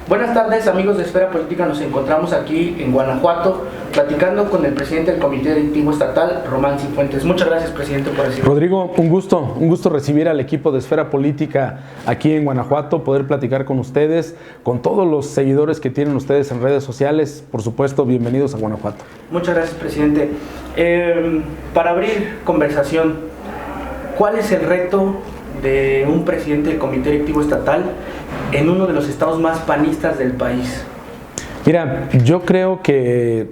Buenas tardes, amigos de Esfera Política. Nos encontramos aquí en Guanajuato platicando con el presidente del Comité Directivo Estatal, Román Cifuentes. Muchas gracias, presidente, por recibirnos. Rodrigo, un gusto recibir al equipo de Esfera Política aquí en Guanajuato, poder platicar con ustedes, con todos los seguidores que tienen ustedes en redes sociales. Por supuesto, bienvenidos a Guanajuato. Muchas gracias, presidente. Para abrir conversación, ¿cuál es el reto de un presidente del Comité Directivo Estatal en uno de los estados más panistas del país? Mira, yo creo que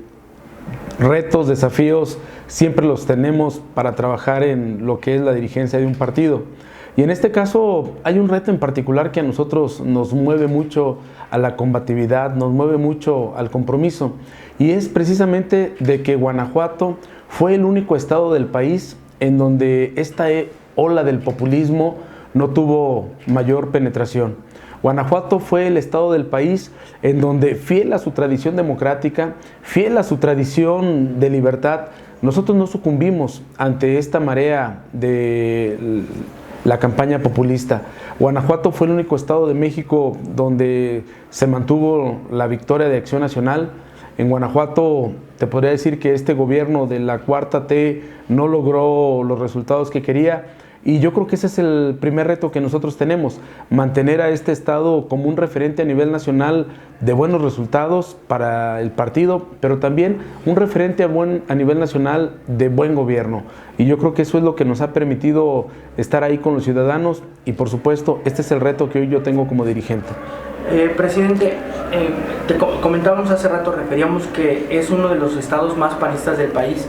retos, desafíos, siempre los tenemos para trabajar en lo que es la dirigencia de un partido. Y en este caso hay un reto en particular que a nosotros nos mueve mucho a la combatividad, nos mueve mucho al compromiso. Y es precisamente de que Guanajuato fue el único estado del país en donde esta ola del populismo no tuvo mayor penetración. Guanajuato fue el estado del país en donde, fiel a su tradición democrática, fiel a su tradición de libertad, nosotros no sucumbimos ante esta marea de la campaña populista. Guanajuato fue el único estado de México donde se mantuvo la victoria de Acción Nacional. En Guanajuato te podría decir que este gobierno de la Cuarta T no logró los resultados que quería. Y yo creo que ese es el primer reto que nosotros tenemos, mantener a este estado como un referente a nivel nacional de buenos resultados para el partido, pero también un referente a nivel nacional de buen gobierno. Y yo creo que eso es lo que nos ha permitido estar ahí con los ciudadanos y, por supuesto, este es el reto que hoy yo tengo como dirigente. Presidente, te comentábamos hace rato, referíamos que es uno de los estados más panistas del país.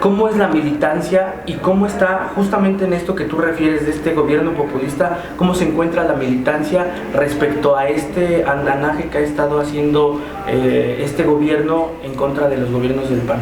¿Cómo es la militancia y cómo está justamente en esto que tú refieres de este gobierno populista? ¿Cómo se encuentra la militancia respecto a este andanaje que ha estado haciendo este gobierno en contra de los gobiernos del PAN?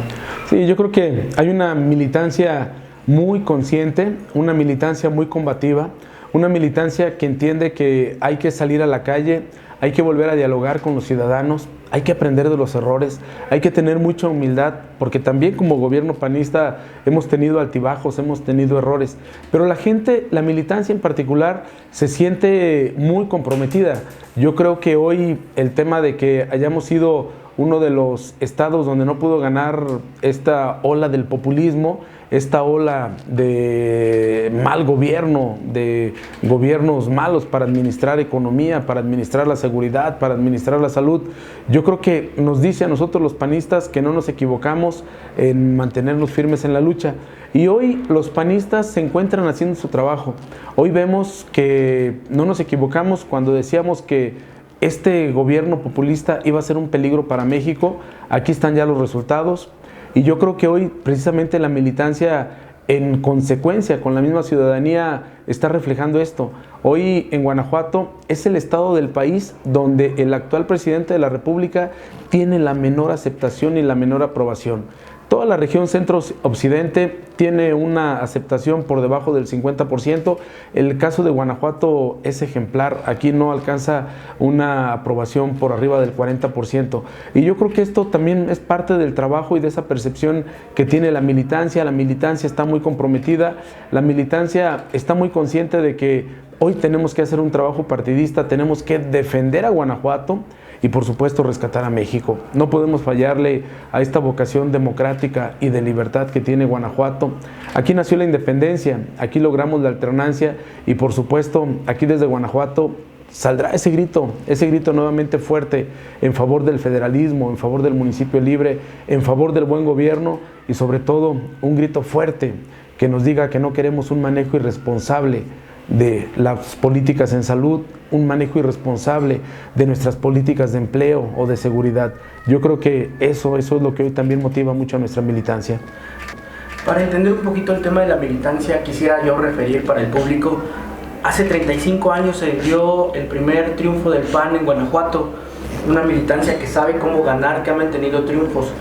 Sí, yo creo que hay una militancia muy consciente, una militancia muy combativa, una militancia que entiende que hay que salir a la calle, hay que volver a dialogar con los ciudadanos, hay que aprender de los errores, hay que tener mucha humildad, porque también como gobierno panista hemos tenido altibajos, hemos tenido errores, pero la gente, la militancia en particular, se siente muy comprometida. Yo creo que hoy el tema de que hayamos sido uno de los estados donde no pudo ganar esta ola del populismo, esta ola de mal gobierno, de gobiernos malos para administrar economía, para administrar la seguridad, para administrar la salud, yo creo que nos dice a nosotros los panistas que no nos equivocamos en mantenernos firmes en la lucha. Y hoy los panistas se encuentran haciendo su trabajo. Hoy vemos que no nos equivocamos cuando decíamos que este gobierno populista iba a ser un peligro para México. Aquí están ya los resultados. Y yo creo que hoy precisamente la militancia, en consecuencia con la misma ciudadanía, está reflejando esto. Hoy en Guanajuato es el estado del país donde el actual presidente de la República tiene la menor aceptación y la menor aprobación. Toda la región centro-occidente tiene una aceptación por debajo del 50%. El caso de Guanajuato es ejemplar. Aquí no alcanza una aprobación por arriba del 40%. Y yo creo que esto también es parte del trabajo y de esa percepción que tiene la militancia. La militancia está muy comprometida. La militancia está muy consciente de que hoy tenemos que hacer un trabajo partidista. Tenemos que defender a Guanajuato y, por supuesto, rescatar a México. No podemos fallarle a esta vocación democrática y de libertad que tiene Guanajuato. Aquí nació la independencia, aquí logramos la alternancia y, por supuesto, aquí desde Guanajuato saldrá ese grito nuevamente fuerte en favor del federalismo, en favor del municipio libre, en favor del buen gobierno y, sobre todo, un grito fuerte que nos diga que no queremos un manejo irresponsable de las políticas en salud, un manejo irresponsable de nuestras políticas de empleo o de seguridad. Yo creo que eso es lo que hoy también motiva mucho a nuestra militancia. Para entender un poquito el tema de la militancia, quisiera yo referir para el público, hace 35 años se dio el primer triunfo del PAN en Guanajuato, una militancia que sabe cómo ganar, que ha mantenido triunfos.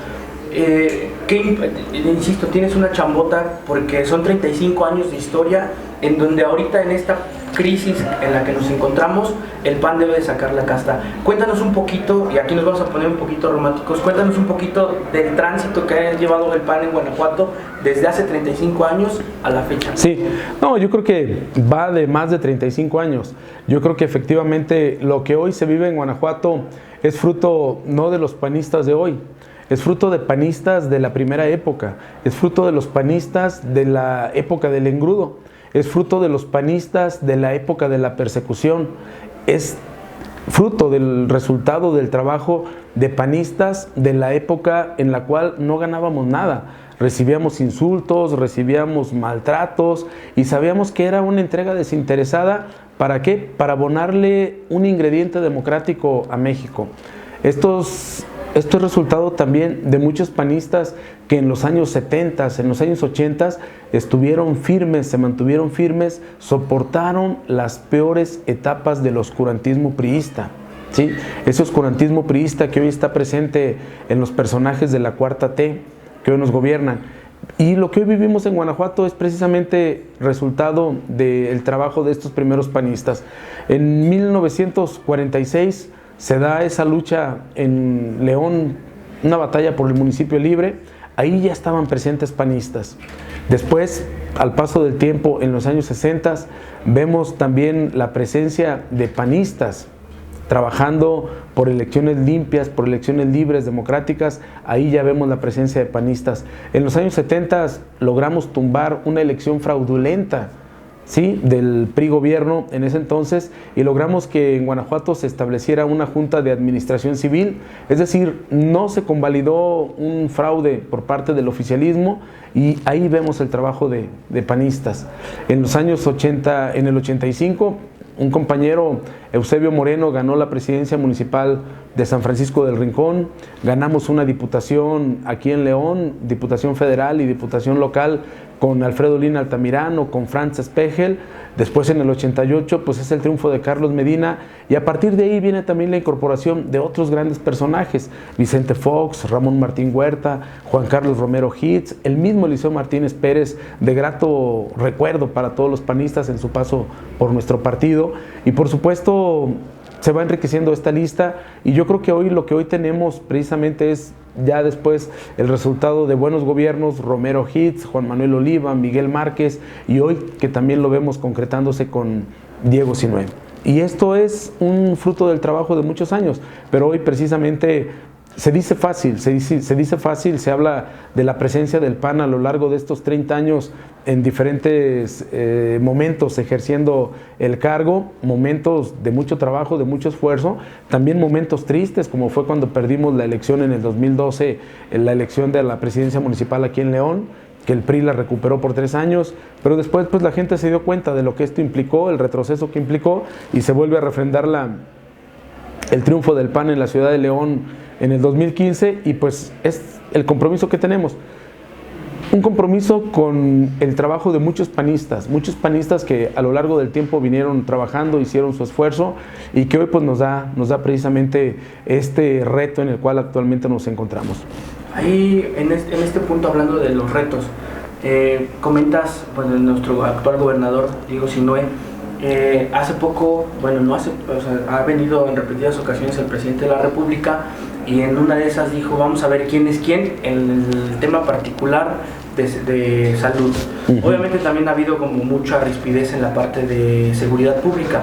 Insisto, tienes una chambota porque son 35 años de historia en donde ahorita en esta crisis en la que nos encontramos, el PAN debe de sacar la casta. Cuéntanos un poquito, y aquí nos vamos a poner un poquito románticos, cuéntanos un poquito del tránsito que ha llevado el PAN en Guanajuato desde hace 35 años a la fecha. Sí, no, yo creo que va de más de 35 años. Yo creo que efectivamente lo que hoy se vive en Guanajuato es fruto no de los panistas de hoy, es fruto de panistas de la primera época, es fruto de los panistas de la época del engrudo, es fruto de los panistas de la época de la persecución, es fruto del resultado del trabajo de panistas de la época en la cual no ganábamos nada. Recibíamos insultos, recibíamos maltratos y sabíamos que era una entrega desinteresada. ¿Para qué? Para abonarle un ingrediente democrático a México. Esto es resultado también de muchos panistas que en los años 70, en los años 80 estuvieron firmes, se mantuvieron firmes, soportaron las peores etapas del oscurantismo priista. ¿Sí? Ese oscurantismo priista que hoy está presente en los personajes de la Cuarta T, que hoy nos gobiernan. Y lo que hoy vivimos en Guanajuato es precisamente resultado del trabajo de estos primeros panistas. En 1946 se da esa lucha en León, una batalla por el municipio libre. Ahí ya estaban presentes panistas. Después, al paso del tiempo, en los años 60, vemos también la presencia de panistas trabajando por elecciones limpias, por elecciones libres, democráticas. Ahí ya vemos la presencia de panistas. En los años 70 logramos tumbar una elección fraudulenta, ¿sí?, del PRI gobierno en ese entonces, y logramos que en Guanajuato se estableciera una junta de administración civil, es decir, no se convalidó un fraude por parte del oficialismo, y ahí vemos el trabajo de panistas. En los años 80, en el 85, un compañero, Eusebio Moreno, ganó la presidencia municipal de San Francisco del Rincón, ganamos una diputación aquí en León, diputación federal y diputación local, con Alfredo Lina Altamirano, con Franz Spegel. Después en el 88 pues es el triunfo de Carlos Medina, y a partir de ahí viene también la incorporación de otros grandes personajes: Vicente Fox, Ramón Martín Huerta, Juan Carlos Romero Hitz, el mismo Eliseo Martínez Pérez, de grato recuerdo para todos los panistas en su paso por nuestro partido. Y por supuesto se va enriqueciendo esta lista, y yo creo que hoy lo que hoy tenemos precisamente es ya después el resultado de buenos gobiernos: Romero Hitz, Juan Manuel Oliva, Miguel Márquez, y hoy que también lo vemos concretándose con Diego Sinue. Y esto es un fruto del trabajo de muchos años, pero hoy precisamente se dice fácil, se habla de la presencia del PAN a lo largo de estos 30 años en diferentes momentos ejerciendo el cargo, momentos de mucho trabajo, de mucho esfuerzo, también momentos tristes, como fue cuando perdimos la elección en el 2012, la elección de la presidencia municipal aquí en León, que el PRI la recuperó por 3 años, pero después pues la gente se dio cuenta de lo que esto implicó, el retroceso que implicó, y se vuelve a refrendar el triunfo del PAN en la ciudad de León en el 2015, y pues es el compromiso que tenemos. Un compromiso con el trabajo de muchos panistas que a lo largo del tiempo vinieron trabajando, hicieron su esfuerzo, y que hoy pues nos da precisamente este reto en el cual actualmente nos encontramos. Ahí en este punto, hablando de los retos, comentas pues, de nuestro actual gobernador Diego Sinue. Hace poco, ha venido en repetidas ocasiones el presidente de la República, y en una de esas dijo: vamos a ver quién es quién en el tema particular de salud. Obviamente también ha habido como mucha rispidez en la parte de seguridad pública.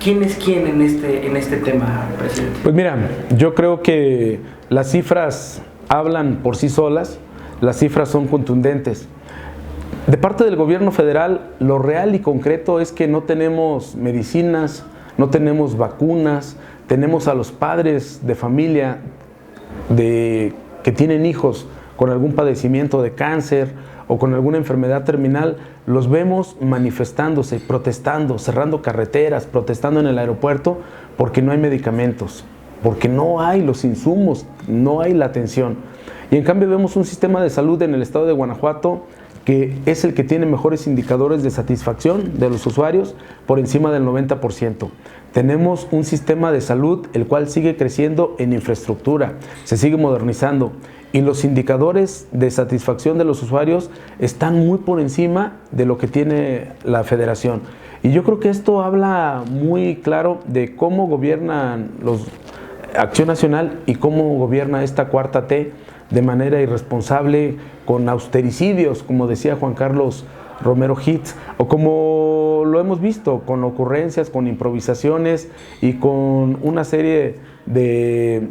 ¿Quién es quién en este tema, presidente? Pues mira, yo creo que las cifras hablan por sí solas, las cifras son contundentes. De parte del gobierno federal, lo real y concreto es que no tenemos medicinas, no tenemos vacunas, tenemos a los padres de familia que tienen hijos con algún padecimiento de cáncer o con alguna enfermedad terminal, los vemos manifestándose, protestando, cerrando carreteras, protestando en el aeropuerto porque no hay medicamentos, porque no hay los insumos, no hay la atención. Y en cambio vemos un sistema de salud en el estado de Guanajuato que es el que tiene mejores indicadores de satisfacción de los usuarios por encima del 90%. Tenemos un sistema de salud el cual sigue creciendo en infraestructura, se sigue modernizando y los indicadores de satisfacción de los usuarios están muy por encima de lo que tiene la federación. Y yo creo que esto habla muy claro de cómo gobiernan Acción Nacional y cómo gobierna esta cuarta T de manera irresponsable, con austericidios, como decía Juan Carlos Romero Hitz, o como lo hemos visto, con ocurrencias, con improvisaciones y con una serie de,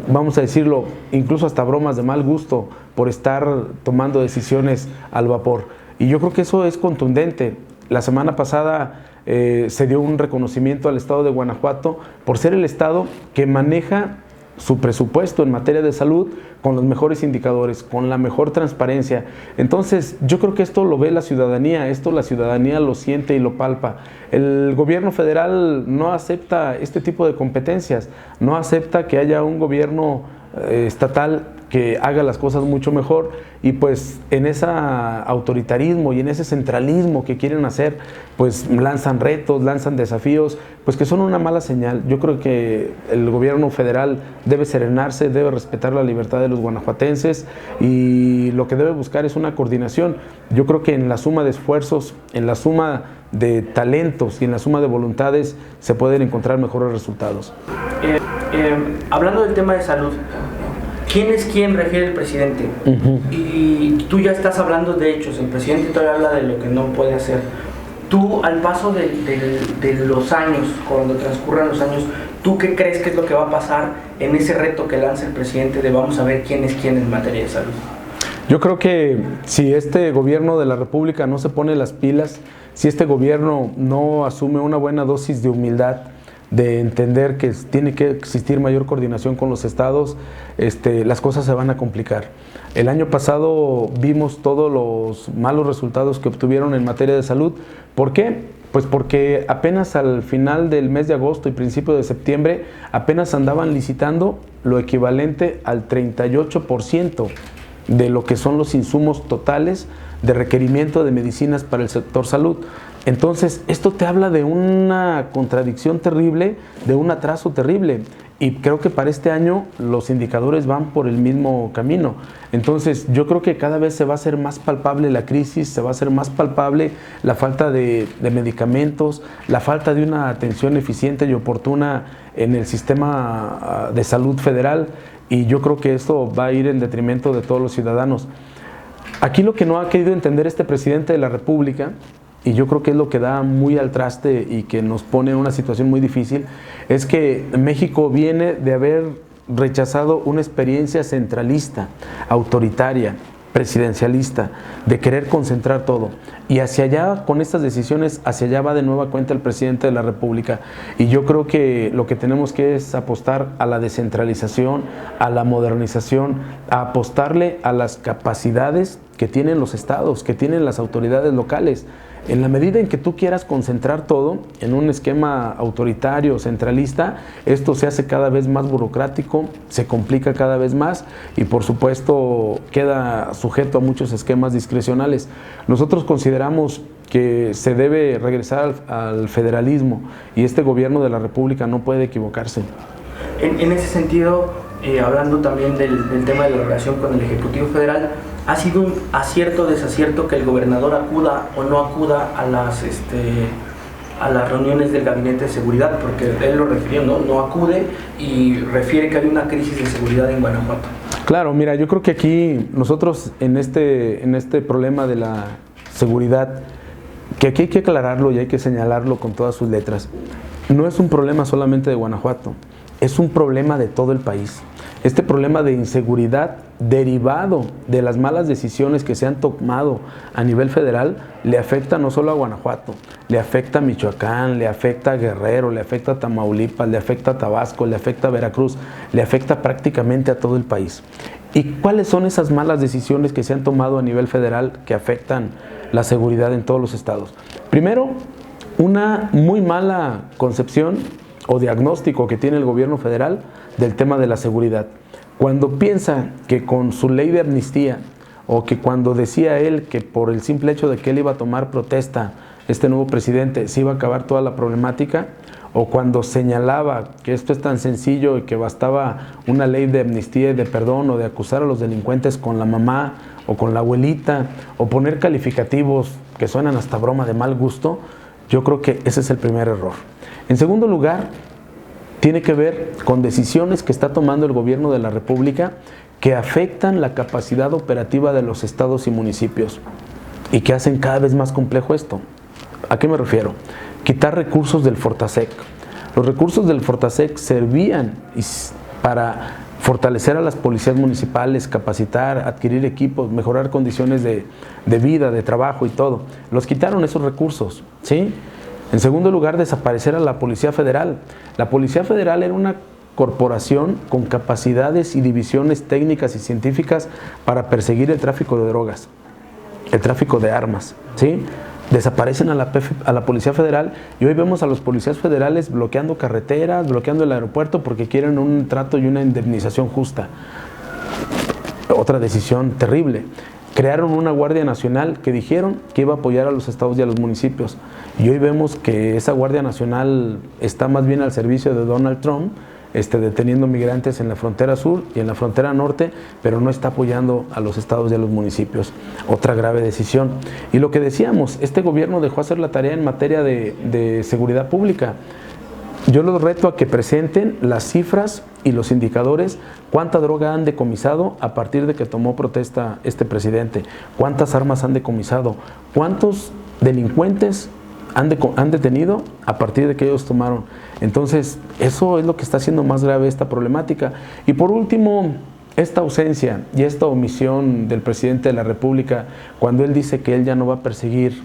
vamos a decirlo, incluso hasta bromas de mal gusto por estar tomando decisiones al vapor. Y yo creo que eso es contundente. La semana pasada se dio un reconocimiento al estado de Guanajuato por ser el estado que maneja su presupuesto en materia de salud con los mejores indicadores, con la mejor transparencia. Entonces, yo creo que esto lo ve la ciudadanía, esto la ciudadanía lo siente y lo palpa. El gobierno federal no acepta este tipo de competencias, no acepta que haya un gobierno estatal que haga las cosas mucho mejor, y pues en ese autoritarismo y en ese centralismo que quieren hacer, pues lanzan retos, lanzan desafíos, pues que son una mala señal. Yo creo que el gobierno federal debe serenarse, debe respetar la libertad de los guanajuatenses y lo que debe buscar es una coordinación. Yo creo que en la suma de esfuerzos, en la suma de talentos y en la suma de voluntades se pueden encontrar mejores resultados. Hablando del tema de salud, ¿quién es quién refiere el presidente? Y tú ya estás hablando de hechos, el presidente todavía habla de lo que no puede hacer. Tú, al paso de los años, cuando transcurran los años, ¿tú qué crees que es lo que va a pasar en ese reto que lanza el presidente de vamos a ver quién es quién en materia de salud? Yo creo que si este gobierno de la República no se pone las pilas, si este gobierno no asume una buena dosis de humildad, de entender que tiene que existir mayor coordinación con los estados, las cosas se van a complicar. El año pasado vimos todos los malos resultados que obtuvieron en materia de salud. ¿Por qué? Pues porque apenas al final del mes de agosto y principio de septiembre apenas andaban licitando lo equivalente al 38% de lo que son los insumos totales de requerimiento de medicinas para el sector salud. Entonces, esto te habla de una contradicción terrible, de un atraso terrible. Y creo que para este año los indicadores van por el mismo camino. Entonces, yo creo que cada vez se va a hacer más palpable la crisis, se va a hacer más palpable la falta de medicamentos, la falta de una atención eficiente y oportuna en el sistema de salud federal. Y yo creo que esto va a ir en detrimento de todos los ciudadanos. Aquí lo que no ha querido entender este presidente de la República, y yo creo que es lo que da muy al traste y que nos pone en una situación muy difícil, es que México viene de haber rechazado una experiencia centralista, autoritaria, presidencialista, de querer concentrar todo. Y hacia allá, con estas decisiones, hacia allá va de nueva cuenta el presidente de la República. Y yo creo que lo que tenemos que es apostar a la descentralización, a la modernización, a apostarle a las capacidades que tienen los estados, que tienen las autoridades locales. En la medida en que tú quieras concentrar todo en un esquema autoritario, centralista, esto se hace cada vez más burocrático, se complica cada vez más y por supuesto queda sujeto a muchos esquemas discrecionales. Nosotros consideramos que se debe regresar al federalismo y este gobierno de la República no puede equivocarse. En ese sentido, hablando también del tema de la relación con el Ejecutivo Federal, ¿ha sido un acierto o desacierto que el gobernador acuda o no acuda a las reuniones del Gabinete de Seguridad? Porque él lo refirió, no acude y refiere que hay una crisis de seguridad en Guanajuato. Claro, mira, yo creo que aquí nosotros en este problema de la seguridad, que aquí hay que aclararlo y hay que señalarlo con todas sus letras, no es un problema solamente de Guanajuato, es un problema de todo el país. Este problema de inseguridad derivado de las malas decisiones que se han tomado a nivel federal le afecta no solo a Guanajuato, le afecta a Michoacán, le afecta a Guerrero, le afecta a Tamaulipas, le afecta a Tabasco, le afecta a Veracruz, le afecta prácticamente a todo el país. ¿Y cuáles son esas malas decisiones que se han tomado a nivel federal que afectan la seguridad en todos los estados? Primero, una muy mala concepción o diagnóstico que tiene el gobierno federal del tema de la seguridad. Cuando piensa que con su ley de amnistía o que cuando decía él que por el simple hecho de que él iba a tomar protesta, este nuevo presidente, se iba a acabar toda la problemática, o cuando señalaba que esto es tan sencillo y que bastaba una ley de amnistía y de perdón, o de acusar a los delincuentes con la mamá o con la abuelita, o poner calificativos que suenan hasta broma de mal gusto, yo creo que ese es el primer error. En segundo lugar, tiene que ver con decisiones que está tomando el gobierno de la República que afectan la capacidad operativa de los estados y municipios y que hacen cada vez más complejo esto. ¿A qué me refiero? Quitar recursos del Fortasec. Los recursos del Fortasec servían para fortalecer a las policías municipales, capacitar, adquirir equipos, mejorar condiciones de vida, de trabajo y todo. Los quitaron esos recursos, ¿sí? En segundo lugar, desaparecer a la Policía Federal. La Policía Federal era una corporación con capacidades y divisiones técnicas y científicas para perseguir el tráfico de drogas, el tráfico de armas, ¿sí? Desaparecen a la Policía Federal y hoy vemos a los policías federales bloqueando carreteras, bloqueando el aeropuerto porque quieren un trato y una indemnización justa. Otra decisión terrible. Crearon una Guardia Nacional que dijeron que iba a apoyar a los estados y a los municipios. Y hoy vemos que esa Guardia Nacional está más bien al servicio de Donald Trump, deteniendo migrantes en la frontera sur y en la frontera norte, pero no está apoyando a los estados y a los municipios. Otra grave decisión. Y lo que decíamos, este gobierno dejó hacer la tarea en materia de seguridad pública. Yo los reto a que presenten las cifras y los indicadores, cuánta droga han decomisado a partir de que tomó protesta este presidente, cuántas armas han decomisado, cuántos delincuentes han detenido a partir de que ellos tomaron. Entonces, eso es lo que está haciendo más grave esta problemática. Y por último, esta ausencia y esta omisión del presidente de la República, cuando él dice que él ya no va a perseguir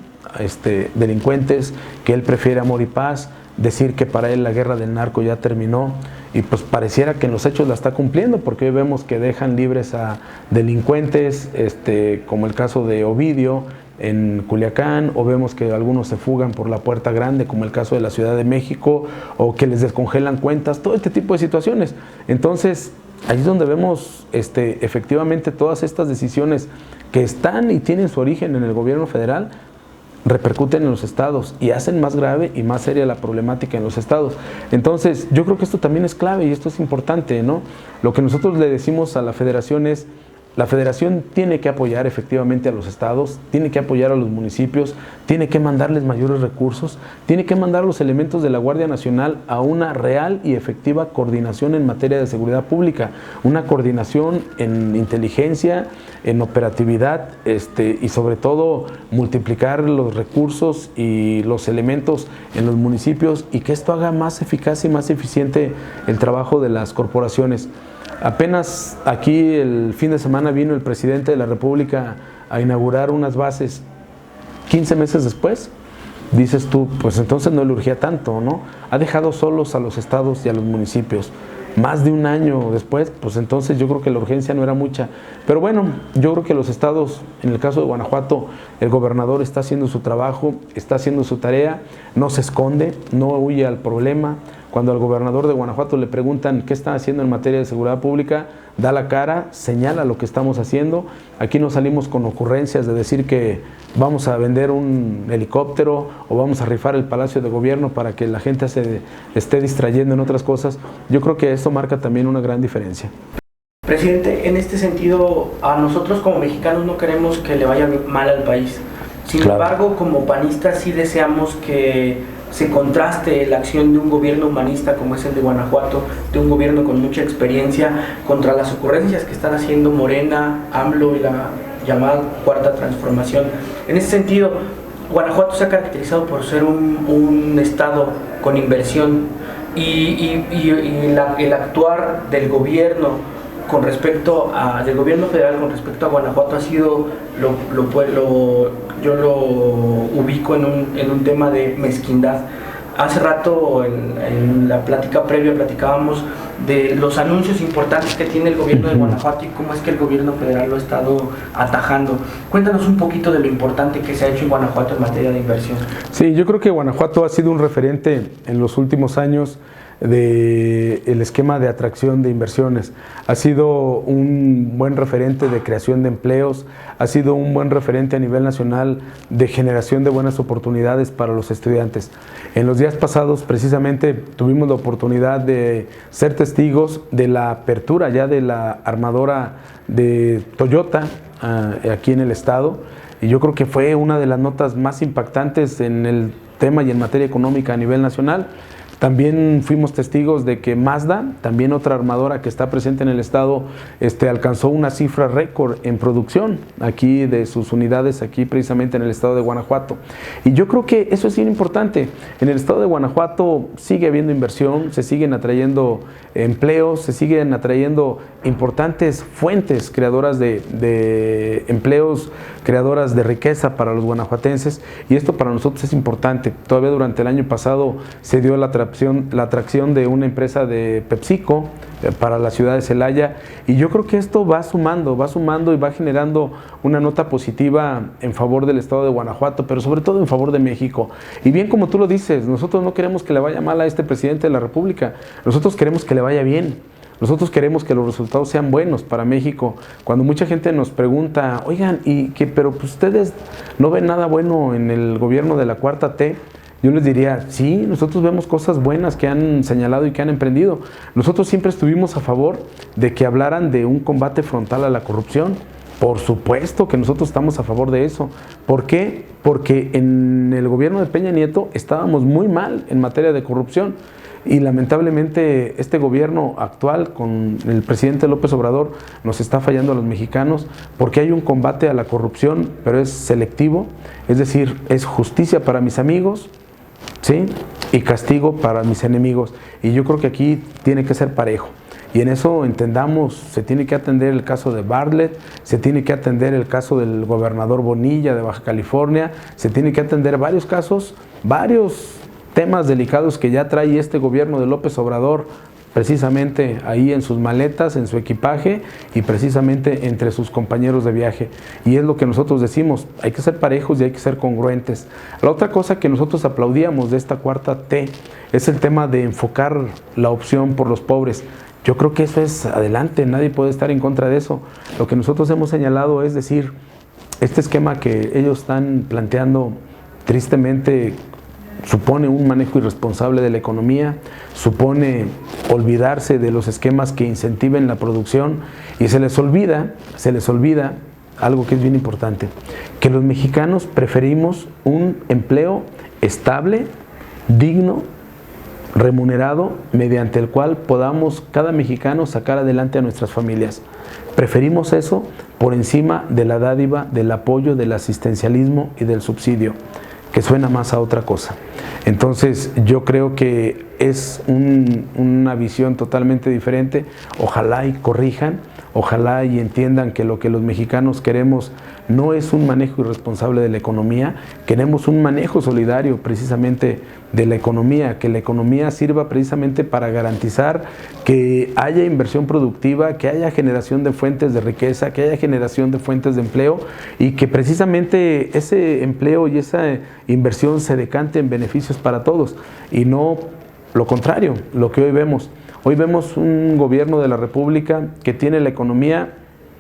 delincuentes, que él prefiere amor y paz, decir que para él la guerra del narco ya terminó, y pues pareciera que en los hechos la está cumpliendo, porque hoy vemos que dejan libres a delincuentes, como el caso de Ovidio en Culiacán, o vemos que algunos se fugan por la puerta grande, como el caso de la Ciudad de México, o que les descongelan cuentas, todo este tipo de situaciones. Entonces, ahí es donde vemos efectivamente todas estas decisiones que están y tienen su origen en el gobierno federal, repercuten en los estados y hacen más grave y más seria la problemática en los estados. Entonces, yo creo que esto también es clave y esto es importante, ¿no? Lo que nosotros le decimos a la federación es, la federación tiene que apoyar efectivamente a los estados, tiene que apoyar a los municipios, tiene que mandarles mayores recursos, tiene que mandar los elementos de la Guardia Nacional a una real y efectiva coordinación en materia de seguridad pública, una coordinación en inteligencia, en operatividad, y sobre todo multiplicar los recursos y los elementos en los municipios, y que esto haga más eficaz y más eficiente el trabajo de las corporaciones. Apenas aquí el fin de semana vino el presidente de la República a inaugurar unas bases. 15 meses después, dices tú, pues entonces no le urgía tanto, ¿no? Ha dejado solos a los estados y a los municipios. Más de un año después, pues entonces yo creo que la urgencia no era mucha. Pero bueno, yo creo que los estados, en el caso de Guanajuato, el gobernador está haciendo su trabajo, está haciendo su tarea, no se esconde, no huye al problema. Cuando al gobernador de Guanajuato le preguntan qué está haciendo en materia de seguridad pública, da la cara, señala lo que estamos haciendo. Aquí no salimos con ocurrencias de decir que vamos a vender un helicóptero o vamos a rifar el Palacio de Gobierno para que la gente se esté distrayendo en otras cosas. Yo creo que esto marca también una gran diferencia. Presidente, en este sentido, a nosotros como mexicanos no queremos que le vaya mal al país. Sin embargo, como panistas sí deseamos que se contraste la acción de un gobierno humanista como es el de Guanajuato, de un gobierno con mucha experiencia, contra las ocurrencias que están haciendo Morena, AMLO y la llamada Cuarta Transformación. En ese sentido, Guanajuato se ha caracterizado por ser un estado con inversión y el actuar del gobierno del gobierno federal con respecto a Guanajuato ha sido, yo lo ubico en un tema de mezquindad. Hace rato en la plática previa platicábamos de los anuncios importantes que tiene el gobierno de Guanajuato y cómo es que el gobierno federal lo ha estado atajando. Cuéntanos un poquito de lo importante que se ha hecho en Guanajuato en materia de inversión. Sí, yo creo que Guanajuato ha sido un referente en los últimos años del esquema de atracción de inversiones. Ha sido un buen referente de creación de empleos, ha sido un buen referente a nivel nacional de generación de buenas oportunidades para los estudiantes. En los días pasados precisamente tuvimos la oportunidad de ser testigos de la apertura ya de la armadora de Toyota aquí en el estado, y yo creo que fue una de las notas más impactantes en el tema y en materia económica a nivel nacional. También fuimos testigos de que Mazda, también otra armadora que está presente en el estado, alcanzó una cifra récord en producción aquí de sus unidades, aquí precisamente en el estado de Guanajuato. Y yo creo que eso es bien importante. En el estado de Guanajuato sigue habiendo inversión, se siguen atrayendo empleos, se siguen atrayendo importantes fuentes creadoras de empleos, creadoras de riqueza para los guanajuatenses, y esto para nosotros es importante. Todavía durante el año pasado se dio la atracción de una empresa de PepsiCo para la ciudad de Celaya, y yo creo que esto va sumando y va generando una nota positiva en favor del estado de Guanajuato, pero sobre todo en favor de México. Y bien, como tú lo dices, nosotros no queremos que le vaya mal a este presidente de la República, nosotros queremos que le vaya bien. Nosotros queremos que los resultados sean buenos para México. Cuando mucha gente nos pregunta, oigan, pero pues ustedes no ven nada bueno en el gobierno de la 4T, yo les diría, sí, nosotros vemos cosas buenas que han señalado y que han emprendido. Nosotros siempre estuvimos a favor de que hablaran de un combate frontal a la corrupción. Por supuesto que nosotros estamos a favor de eso. ¿Por qué? Porque en el gobierno de Peña Nieto estábamos muy mal en materia de corrupción. Y lamentablemente este gobierno actual con el presidente López Obrador nos está fallando a los mexicanos, porque hay un combate a la corrupción, pero es selectivo, es decir, es justicia para mis amigos, ¿sí?, y castigo para mis enemigos. Y yo creo que aquí tiene que ser parejo. Y en eso entendamos, se tiene que atender el caso de Bartlett, se tiene que atender el caso del gobernador Bonilla de Baja California, se tiene que atender varios casos, varios temas delicados que ya trae este gobierno de López Obrador precisamente ahí en sus maletas, en su equipaje y precisamente entre sus compañeros de viaje. Y es lo que nosotros decimos, hay que ser parejos y hay que ser congruentes. La otra cosa que nosotros aplaudíamos de esta 4T es el tema de enfocar la opción por los pobres. Yo creo que eso es adelante, nadie puede estar en contra de eso. Lo que nosotros hemos señalado es decir, este esquema que ellos están planteando tristemente supone un manejo irresponsable de la economía, supone olvidarse de los esquemas que incentiven la producción, y se les olvida algo que es bien importante, que los mexicanos preferimos un empleo estable, digno, remunerado, mediante el cual podamos cada mexicano sacar adelante a nuestras familias. Preferimos eso por encima de la dádiva, del apoyo, del asistencialismo y del subsidio, que suena más a otra cosa. Entonces yo creo que es una visión totalmente diferente. Ojalá y corrijan, ojalá y entiendan que lo que los mexicanos queremos no es un manejo irresponsable de la economía, queremos un manejo solidario precisamente de la economía, que la economía sirva precisamente para garantizar que haya inversión productiva, que haya generación de fuentes de riqueza, que haya generación de fuentes de empleo, y que precisamente ese empleo y esa inversión se decante en beneficios para todos, y no lo contrario, lo que hoy vemos. Hoy vemos un gobierno de la República que tiene la economía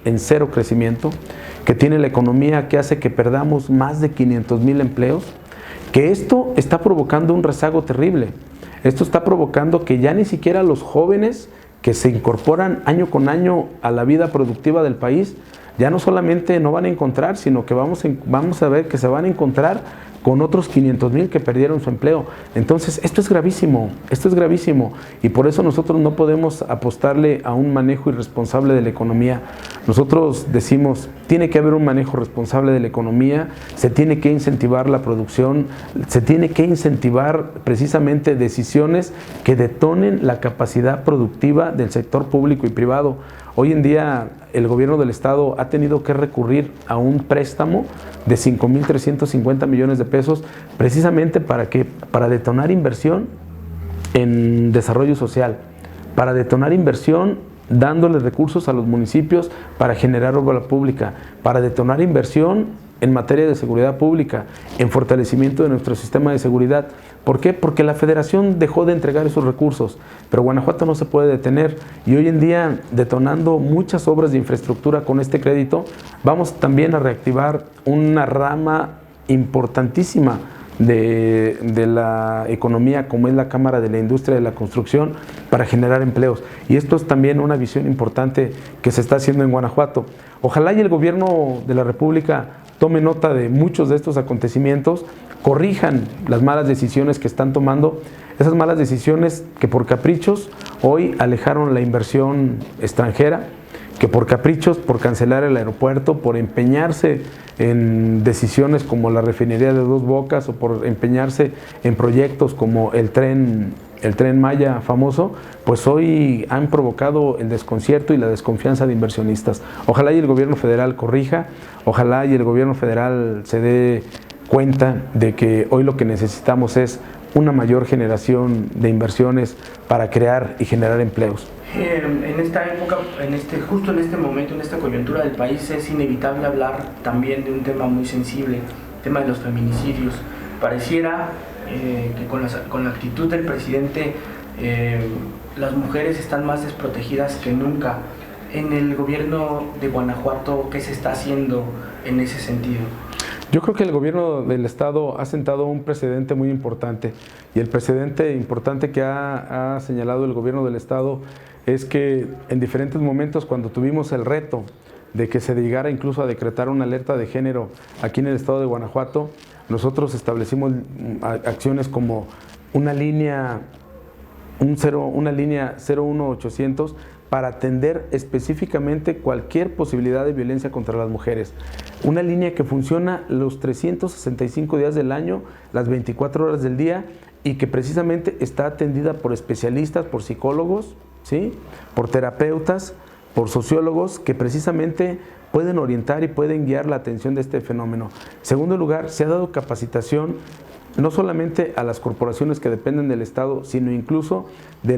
en cero crecimiento, que tiene la economía que hace que perdamos más de 500,000 empleos, que esto está provocando un rezago terrible. Esto está provocando que ya ni siquiera los jóvenes que se incorporan año con año a la vida productiva del país, ya no solamente no van a encontrar, sino que vamos a ver que se van a encontrar con otros 500,000 que perdieron su empleo. Entonces, esto es gravísimo, y por eso nosotros no podemos apostarle a un manejo irresponsable de la economía. Nosotros decimos, tiene que haber un manejo responsable de la economía, se tiene que incentivar la producción, se tiene que incentivar precisamente decisiones que detonen la capacidad productiva del sector público y privado. Hoy en día el gobierno del estado ha tenido que recurrir a un préstamo de 5,350 millones de pesos precisamente para detonar inversión en desarrollo social, para detonar inversión dándole recursos a los municipios para generar obra pública, para detonar inversión en materia de seguridad pública, en fortalecimiento de nuestro sistema de seguridad. ¿Por qué? Porque la Federación dejó de entregar esos recursos, pero Guanajuato no se puede detener y hoy en día, detonando muchas obras de infraestructura con este crédito, vamos también a reactivar una rama importantísima de la economía, como es la Cámara de la Industria de la Construcción, para generar empleos. Y esto es también una visión importante que se está haciendo en Guanajuato. Ojalá y el gobierno de la República tome nota de muchos de estos acontecimientos, corrijan las malas decisiones que están tomando, esas malas decisiones que por caprichos hoy alejaron la inversión extranjera, que por caprichos, por cancelar el aeropuerto, por empeñarse en decisiones como la refinería de Dos Bocas o por empeñarse en proyectos como el tren Maya famoso, pues hoy han provocado el desconcierto y la desconfianza de inversionistas. Ojalá y el gobierno federal corrija, ojalá y el gobierno federal se dé cuenta de que hoy lo que necesitamos es una mayor generación de inversiones para crear y generar empleos. En esta época, justo en este momento, en esta coyuntura del país, es inevitable hablar también de un tema muy sensible, el tema de los feminicidios. Pareciera que con la actitud del presidente las mujeres están más desprotegidas que nunca. En el gobierno de Guanajuato, ¿qué se está haciendo en ese sentido? Yo creo que el gobierno del estado ha sentado un precedente muy importante, y el precedente importante que ha señalado el gobierno del estado es que en diferentes momentos, cuando tuvimos el reto de que se llegara incluso a decretar una alerta de género aquí en el estado de Guanajuato, nosotros establecimos acciones como una línea 01800 para atender específicamente cualquier posibilidad de violencia contra las mujeres. Una línea que funciona los 365 días del año, las 24 horas del día, y que precisamente está atendida por especialistas, por psicólogos, ¿sí?, por terapeutas, por sociólogos, que precisamente pueden orientar y pueden guiar la atención de este fenómeno. En segundo lugar, se ha dado capacitación no solamente a las corporaciones que dependen del Estado, sino incluso de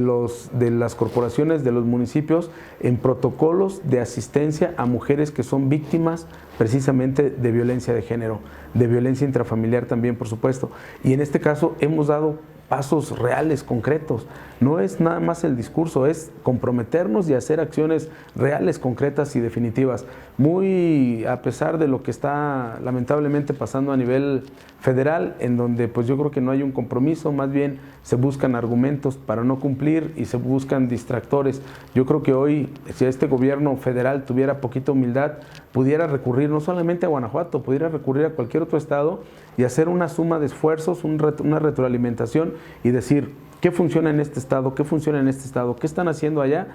las corporaciones de los municipios en protocolos de asistencia a mujeres que son víctimas precisamente de violencia de género, de violencia intrafamiliar también, por supuesto. Y en este caso hemos dado pasos reales, concretos. No es nada más el discurso, es comprometernos y hacer acciones reales, concretas y definitivas. Muy a pesar de lo que está lamentablemente pasando a nivel federal, en donde pues yo creo que no hay un compromiso, más bien se buscan argumentos para no cumplir y se buscan distractores. Yo creo que hoy, si este gobierno federal tuviera poquita humildad, pudiera recurrir no solamente a Guanajuato, pudiera recurrir a cualquier otro estado y hacer una suma de esfuerzos, una retroalimentación y decir qué funciona en este estado, qué funciona en este estado, qué están haciendo allá,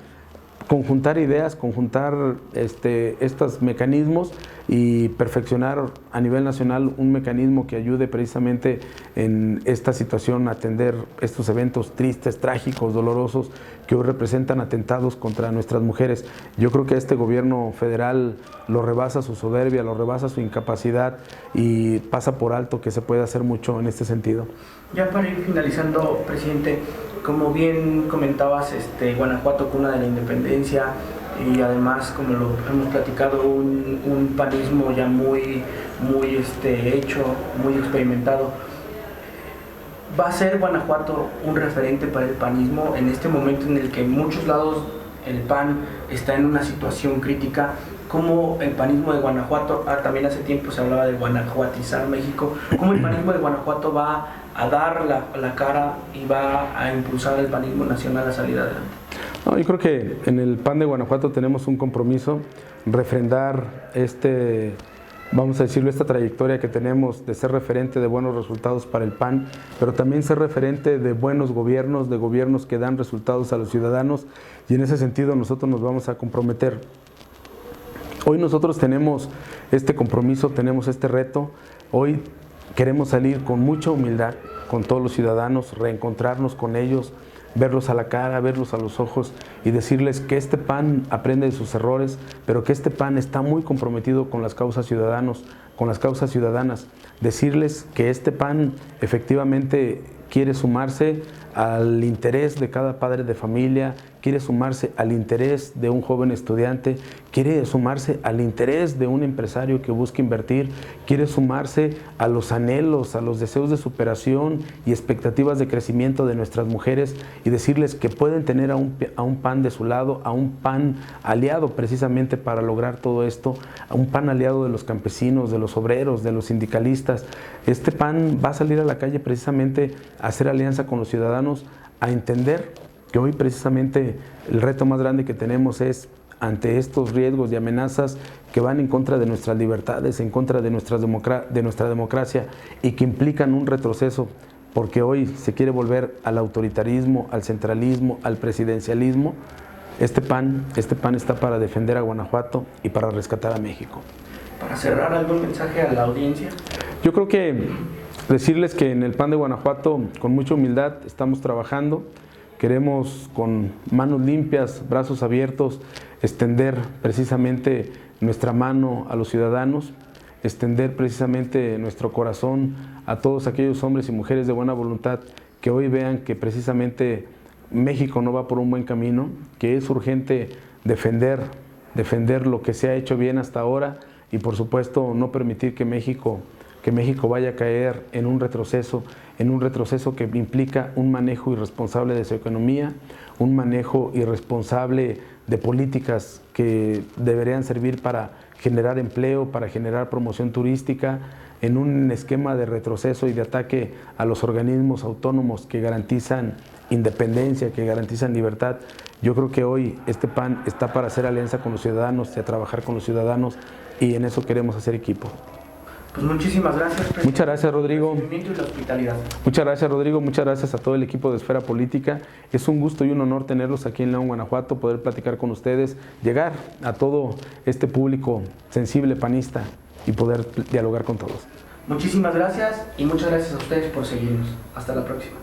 conjuntar ideas, conjuntar estos mecanismos y perfeccionar a nivel nacional un mecanismo que ayude precisamente en esta situación a atender estos eventos tristes, trágicos, dolorosos que hoy representan atentados contra nuestras mujeres. Yo creo que este gobierno federal lo rebasa su soberbia, lo rebasa su incapacidad y pasa por alto que se puede hacer mucho en este sentido. Ya para ir finalizando, presidente, como bien comentabas, Guanajuato, cuna de la independencia, y además, como lo hemos platicado, un panismo ya muy hecho, muy experimentado. ¿Va a ser Guanajuato un referente para el panismo en este momento en el que en muchos lados el PAN está en una situación crítica? ¿Cómo el panismo de Guanajuato, también hace tiempo se hablaba de guanajuatizar México, cómo el panismo de Guanajuato va a dar la cara y va a impulsar el panismo nacional a salir adelante? No, yo creo que en el PAN de Guanajuato tenemos un compromiso, refrendar vamos a decirlo, esta trayectoria que tenemos de ser referente de buenos resultados para el PAN, pero también ser referente de buenos gobiernos, de gobiernos que dan resultados a los ciudadanos, y en ese sentido nosotros nos vamos a comprometer. Hoy nosotros tenemos este compromiso, tenemos este reto. Hoy queremos salir con mucha humildad con todos los ciudadanos, reencontrarnos con ellos, verlos a la cara, verlos a los ojos y decirles que este PAN aprende de sus errores, pero que este PAN está muy comprometido con las causas ciudadanas. Decirles que este PAN efectivamente quiere sumarse al interés de cada padre de familia, quiere sumarse al interés de un joven estudiante, quiere sumarse al interés de un empresario que busca invertir, quiere sumarse a los anhelos, a los deseos de superación y expectativas de crecimiento de nuestras mujeres y decirles que pueden tener a un PAN de su lado, a un PAN aliado precisamente para lograr todo esto, a un PAN aliado de los campesinos, de los obreros, de los sindicalistas. Este PAN va a salir a la calle precisamente a hacer alianza con los ciudadanos, a entender que hoy precisamente el reto más grande que tenemos es ante estos riesgos y amenazas que van en contra de nuestras libertades, en contra de nuestra democracia y que implican un retroceso, porque hoy se quiere volver al autoritarismo, al centralismo, al presidencialismo. Este PAN está para defender a Guanajuato y para rescatar a México. Para cerrar, ¿algún mensaje a la audiencia? Yo creo que decirles que en el PAN de Guanajuato, con mucha humildad, estamos trabajando. Queremos con manos limpias, brazos abiertos, extender precisamente nuestra mano a los ciudadanos, extender precisamente nuestro corazón a todos aquellos hombres y mujeres de buena voluntad que hoy vean que precisamente México no va por un buen camino, que es urgente defender lo que se ha hecho bien hasta ahora y por supuesto no permitir que México vaya a caer en un retroceso que implica un manejo irresponsable de su economía, un manejo irresponsable de políticas que deberían servir para generar empleo, para generar promoción turística, en un esquema de retroceso y de ataque a los organismos autónomos que garantizan independencia, que garantizan libertad. Yo creo que hoy este PAN está para hacer alianza con los ciudadanos y a trabajar con los ciudadanos y en eso queremos hacer equipo. Pues muchísimas gracias, presidente. Muchas gracias, Rodrigo. Y la hospitalidad. Muchas gracias, Rodrigo. Muchas gracias a todo el equipo de Esfera Política. Es un gusto y un honor tenerlos aquí en León, Guanajuato, poder platicar con ustedes, llegar a todo este público sensible panista y poder dialogar con todos. Muchísimas gracias y muchas gracias a ustedes por seguirnos. Hasta la próxima.